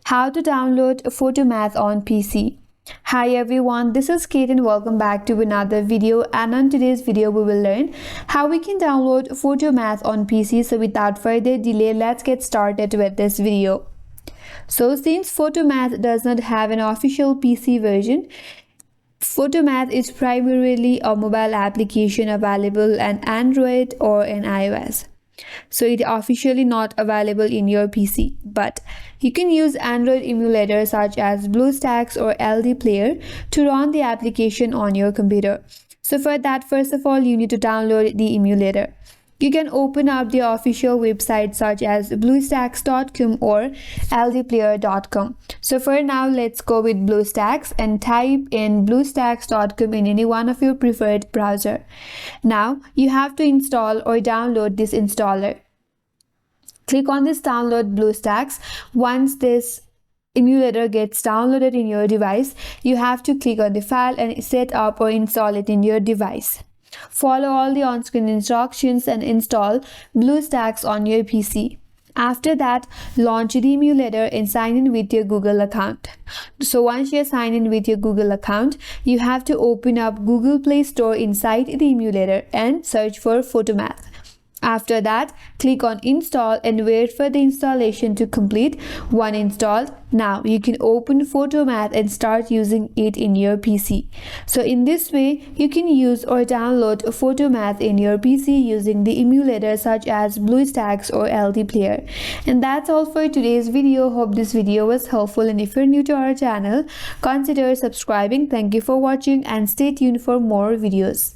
How to download PhotoMath on PC. Hi everyone, this is Kate and welcome back to another video, and on today's video we will learn how we can download PhotoMath on PC. So without further delay, let's get started with this video. So since PhotoMath does not have an official PC version, PhotoMath is primarily a mobile application available on Android or in iOS. So it's officially not available in your PC, but you can use Android Emulator such as BlueStacks or LD Player to run the application on your computer. So for that, first of all, you need to download the emulator. You can open up the official website such as BlueStacks.com or ldplayer.com. So for now, let's go with BlueStacks and type in BlueStacks.com in any one of your preferred browser. Now you have to install or download this installer. Click on this download BlueStacks. Once this emulator gets downloaded in your device, you have to click on the file and set up or install it in your device. Follow all the on-screen instructions and install BlueStacks on your PC. After that, launch the emulator and sign in with your Google account. So once you're signed in with your Google account, you have to open up Google Play Store inside the emulator and search for PhotoMath. After that, click on install and wait for the installation to complete. Once installed, now you can open PhotoMath and start using it in your PC. So in this way, you can use or download PhotoMath in your PC using the emulator such as BlueStacks or LD Player. And that's all for today's video. Hope this video was helpful, and if you're new to our channel, consider subscribing. Thank you for watching and stay tuned for more videos.